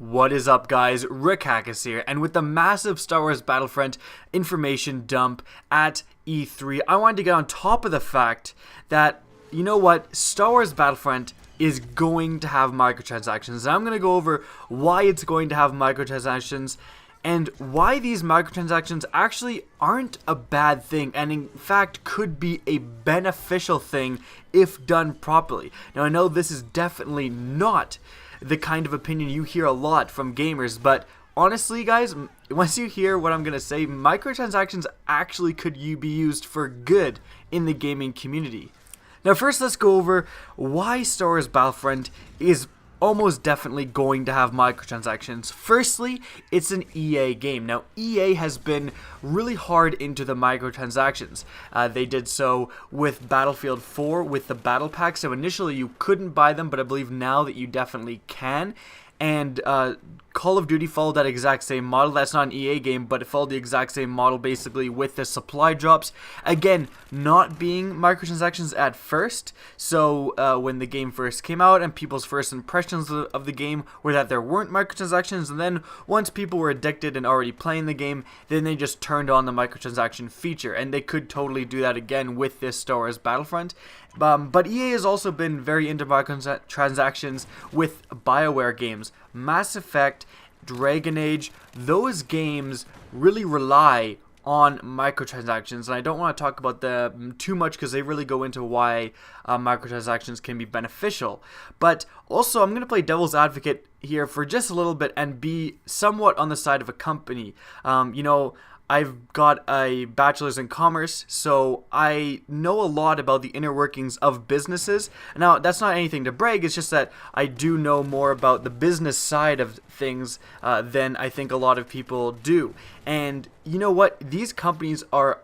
What is up, guys? Rick Hackus here, and with the massive Star Wars Battlefront information dump at E3, I wanted to get on top of the fact that, you know what, Star Wars Battlefront is going to have microtransactions, and I'm going to go over why it's going to have microtransactions, and why these microtransactions actually aren't a bad thing, and in fact could be a beneficial thing if done properly. Now, I know this is definitely not the kind of opinion you hear a lot from gamers, but honestly, guys, once you hear what I'm going to say, microtransactions actually could be used for good in the gaming community. Now, first, let's go over why Star Wars Battlefront is almost definitely going to have microtransactions. Firstly, it's an EA game. Now, EA has been really hard into the microtransactions. They did so with Battlefield 4 with the battle pack. So initially you couldn't buy them, but I believe now that you definitely can. And Call of Duty followed that exact same model. That's not an EA game, but it followed the exact same model basically with the supply drops. Again, not being microtransactions at first. So when the game first came out and people's first impressions of the game were that there weren't microtransactions, and then once people were addicted and already playing the game, then they just turned on the microtransaction feature. And they could totally do that again with this Star Wars Battlefront. But EA has also been very into microtransactions with BioWare games. Mass Effect, Dragon Age, those games really rely on microtransactions, and I don't want to talk about them too much because they really go into why microtransactions can be beneficial. But also, I'm going to play devil's advocate here for just a little bit and be somewhat on the side of a company. I've got a bachelor's in commerce, so I know a lot about the inner workings of businesses. Now, that's not anything to brag, it's just that I do know more about the business side of things than I think a lot of people do. And you know what? These companies are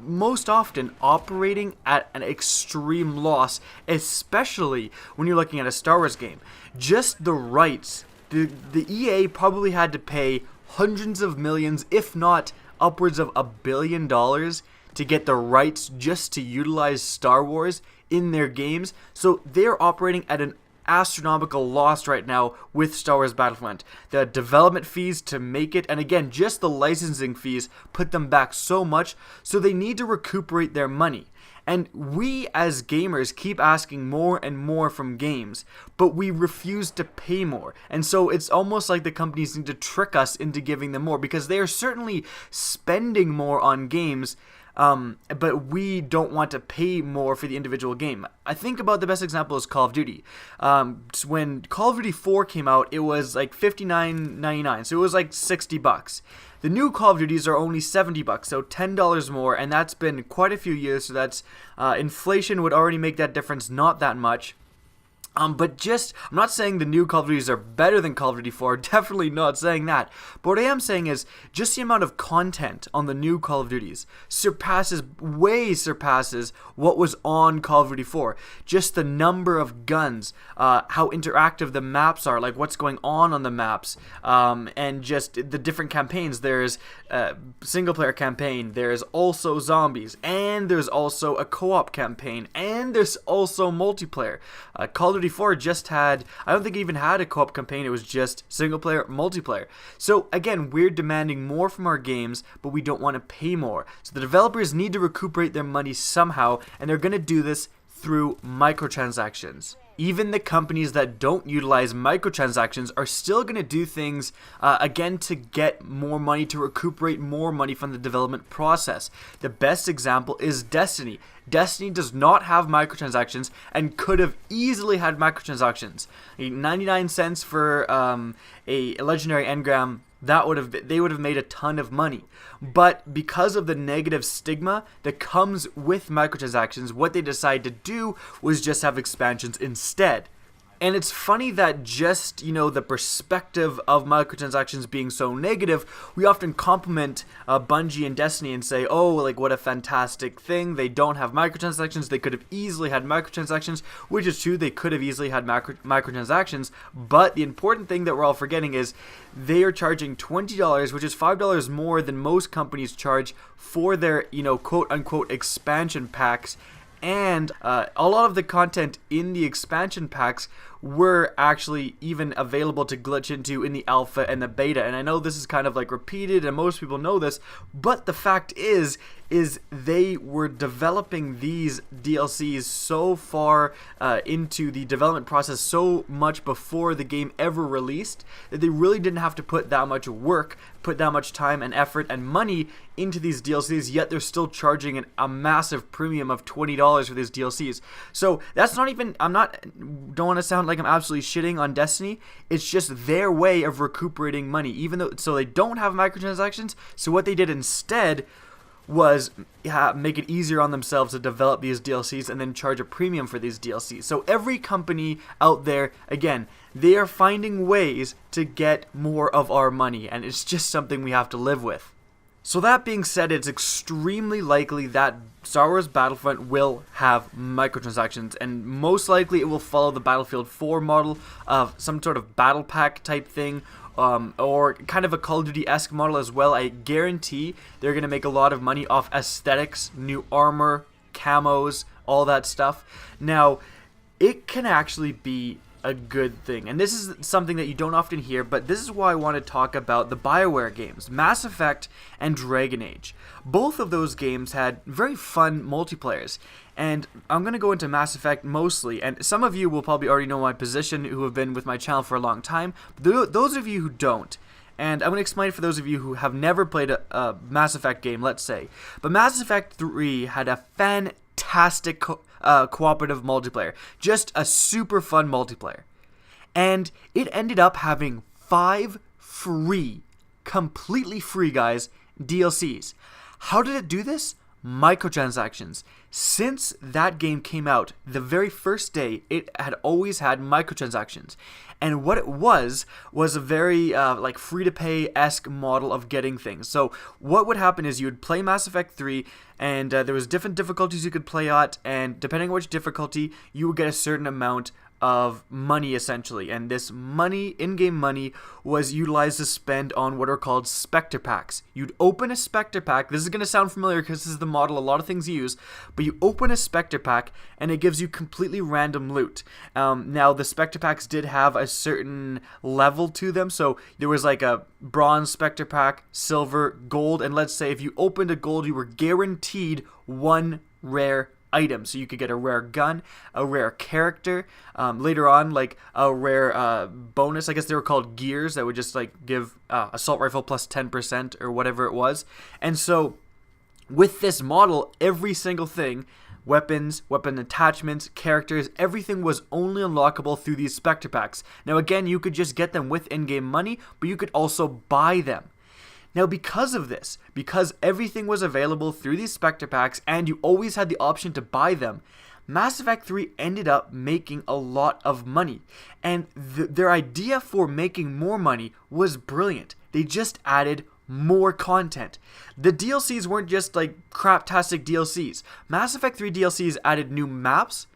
most often operating at an extreme loss, especially when you're looking at a Star Wars game. Just the rights. The EA probably had to pay hundreds of millions, if not upwards of $1 billion to get the rights just to utilize Star Wars in their games. So they're operating at an astronomical loss right now with Star Wars Battlefront. The development fees to make it, and again, just the licensing fees put them back so much, so they need to recuperate their money. And we as gamers keep asking more and more from games, but we refuse to pay more. And so it's almost like the companies need to trick us into giving them more, because they are certainly spending more on games, but we don't want to pay more for the individual game. I think about the best example is Call of Duty. When Call of Duty 4 came out, it was like $59.99, so it was like $60. The new Call of Duties are only $70, so $10 more, and that's been quite a few years, so that's inflation would already make that difference not that much. But just, I'm not saying the new Call of Duties are better than Call of Duty 4, definitely not saying that. But what I am saying is, just the amount of content on the new Call of Duties way surpasses what was on Call of Duty 4. Just the number of guns, how interactive the maps are, like what's going on the maps, and just the different campaigns. There's a single player campaign, there's also zombies, and there's also a co-op campaign, and there's also multiplayer. Call of Duty 4 just had, I don't think it even had a co-op campaign, it was just single player, multiplayer. So again, we're demanding more from our games, but we don't want to pay more. So the developers need to recuperate their money somehow, and they're going to do this through microtransactions. Even the companies that don't utilize microtransactions are still going to do things, again, to get more money, to recuperate more money from the development process. The best example is Destiny. Destiny does not have microtransactions and could have easily had microtransactions. 99 cents for a legendary engram, they would have made a ton of money. But because of the negative stigma that comes with microtransactions, what they decided to do was just have expansions instead. And it's funny that just, the perspective of microtransactions being so negative, we often compliment Bungie and Destiny and say, oh, like what a fantastic thing. They don't have microtransactions. They could have easily had microtransactions, which is true. They could have easily had microtransactions. But the important thing that we're all forgetting is they are charging $20, which is $5 more than most companies charge for their, quote unquote expansion packs. And a lot of the content in the expansion packs were actually even available to glitch into in the alpha and the beta. And I know this is kind of like repeated and most people know this, but the fact is they were developing these DLCs so far into the development process, so much before the game ever released, that they really didn't have to put that much work, put that much time and effort and money into these DLCs, yet they're still charging a massive premium of $20 for these DLCs. So that's not even, don't want to sound like I'm absolutely shitting on Destiny. It's just their way of recuperating money, even though, so they don't have microtransactions. So what they did instead was make it easier on themselves to develop these DLCs and then charge a premium for these DLCs. So every company out there, again, they are finding ways to get more of our money, and it's just something we have to live with. So that being said, it's extremely likely that Star Wars Battlefront will have microtransactions, and most likely it will follow the Battlefield 4 model of some sort of battle pack type thing, or kind of a Call of Duty-esque model as well. I guarantee they're going to make a lot of money off aesthetics, new armor, camos, all that stuff. Now, it can actually be a good thing, and this is something that you don't often hear, but this is why I want to talk about the BioWare games, Mass Effect and Dragon Age. Both of those games had very fun multiplayers, and I'm going to go into Mass Effect mostly, and some of you will probably already know my position who have been with my channel for a long time, but those of you who don't, and I'm going to explain it for those of you who have never played a Mass Effect game, let's say. But Mass Effect 3 had a fantastic cooperative multiplayer. Just a super fun multiplayer. And it ended up having 5 free, completely free, guys, DLCs. How did it do this? Microtransactions. Since that game came out, the very first day, it had always had microtransactions. And what it was a very like free-to-pay-esque model of getting things. So what would happen is you would play Mass Effect 3, and there was different difficulties you could play at, and depending on which difficulty, you would get a certain amount of money, essentially. And this money, in-game money, was utilized to spend on what are called Spectre Packs. You'd open a Spectre Pack. This is going to sound familiar because this is the model a lot of things use, but you open a Spectre Pack and it gives you completely random loot. Now, the Spectre Packs did have a certain level to them, so there was like a bronze Spectre Pack, silver, gold, and let's say if you opened a gold, you were guaranteed one rare item. So you could get a rare gun, a rare character, later on like a rare bonus. I guess they were called gears that would just like give assault rifle plus 10% or whatever it was. And so with this model, every single thing, weapons, weapon attachments, characters, everything was only unlockable through these Spectre Packs. Now again, you could just get them with in-game money, but you could also buy them. Now, because of this, because everything was available through these Spectre Packs and you always had the option to buy them, Mass Effect 3 ended up making a lot of money. And their idea for making more money was brilliant. They just added more content. The DLCs weren't just like craptastic DLCs. Mass Effect 3 DLCs added new maps,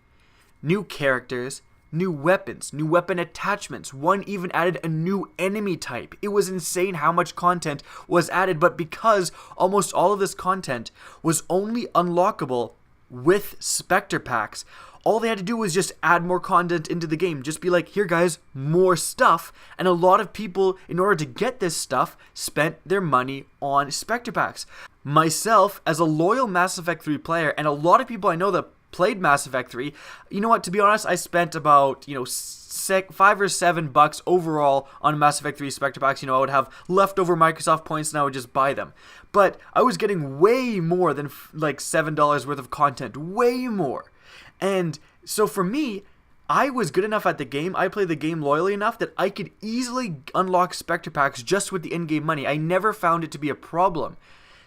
new characters, new weapons, new weapon attachments. One even added a new enemy type. It was insane how much content was added, but because almost all of this content was only unlockable with Spectre Packs, all they had to do was just add more content into the game. Just be like, here guys, more stuff. And a lot of people, in order to get this stuff, spent their money on Spectre Packs. Myself, as a loyal Mass Effect 3 player, and a lot of people I know that played Mass Effect 3, you know what, to be honest, I spent about, $5 or $7 overall on Mass Effect 3 Spectre Packs. I would have leftover Microsoft points and I would just buy them. But I was getting way more than like $7 worth of content, way more. And so for me, I was good enough at the game, I played the game loyally enough that I could easily unlock Spectre Packs just with the in-game money. I never found it to be a problem.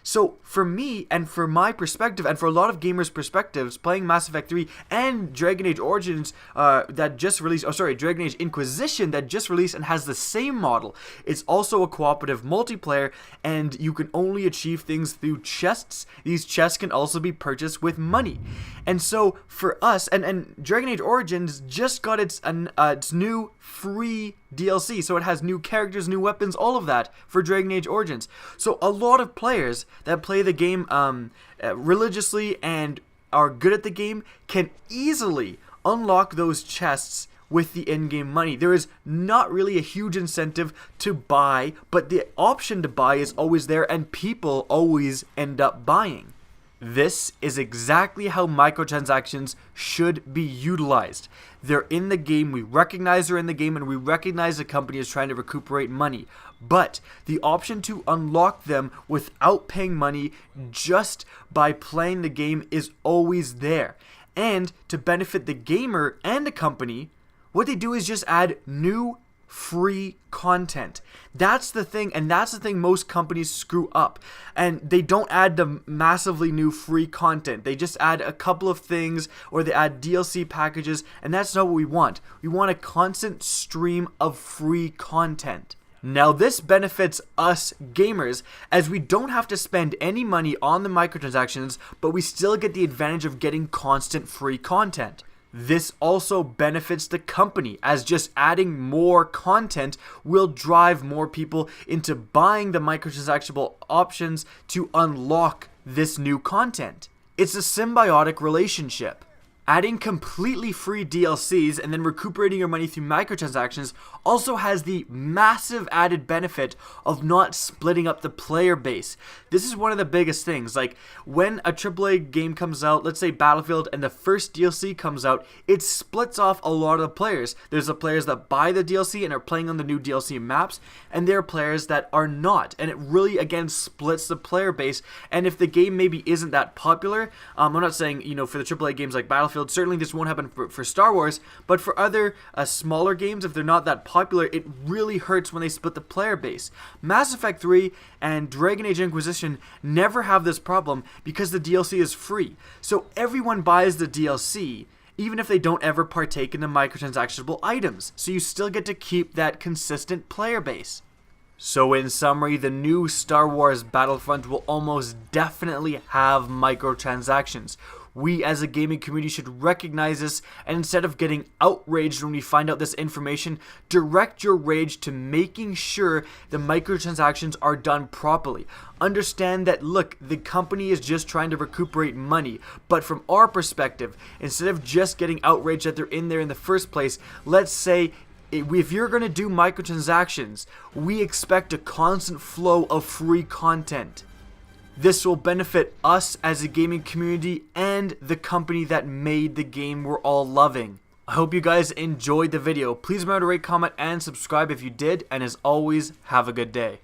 So for me, and for my perspective, and for a lot of gamers' perspectives, playing Mass Effect 3 and Dragon Age Origins that just released, Dragon Age Inquisition that just released and has the same model. It's also a cooperative multiplayer, and you can only achieve things through chests. These chests can also be purchased with money. And so for us, and Dragon Age Origins just got its new free DLC, so it has new characters, new weapons, all of that for Dragon Age Origins. So a lot of players that play the game religiously and are good at the game can easily unlock those chests with the in-game money. There is not really a huge incentive to buy, but the option to buy is always there, and people always end up buying. This is exactly how microtransactions should be utilized. They're in the game, we recognize they're in the game, and we recognize the company is trying to recuperate money. But the option to unlock them without paying money just by playing the game is always there. And to benefit the gamer and the company, what they do is just add new free content. That's the thing, and that's the thing most companies screw up. And they don't add the massively new free content. They just add a couple of things, or they add DLC packages, and that's not what we want. We want a constant stream of free content. Now this benefits us gamers, as we don't have to spend any money on the microtransactions, but we still get the advantage of getting constant free content. This also benefits the company, as just adding more content will drive more people into buying the microtransactional options to unlock this new content. It's a symbiotic relationship. Adding completely free DLCs and then recuperating your money through microtransactions also has the massive added benefit of not splitting up the player base. This is one of the biggest things. Like when a AAA game comes out, let's say Battlefield, and the first DLC comes out, it splits off a lot of the players. There's the players that buy the DLC and are playing on the new DLC maps, and there are players that are not. And it really, again, splits the player base. And if the game maybe isn't that popular, I'm not saying, for the AAA games like Battlefield, certainly this won't happen for Star Wars, but for other smaller games, if they're not that popular, it really hurts when they split the player base. Mass Effect 3 and Dragon Age Inquisition never have this problem because the DLC is free. So everyone buys the DLC, even if they don't ever partake in the microtransactionable items. So you still get to keep that consistent player base. So in summary, the new Star Wars Battlefront will almost definitely have microtransactions. We as a gaming community should recognize this, and instead of getting outraged when we find out this information, direct your rage to making sure the microtransactions are done properly. Understand that, look, the company is just trying to recuperate money, but from our perspective, instead of just getting outraged that they're in there in the first place, let's say if you're going to do microtransactions, we expect a constant flow of free content. This will benefit us as a gaming community and the company that made the game we're all loving. I hope you guys enjoyed the video. Please remember to rate, comment, and subscribe if you did, and as always, have a good day.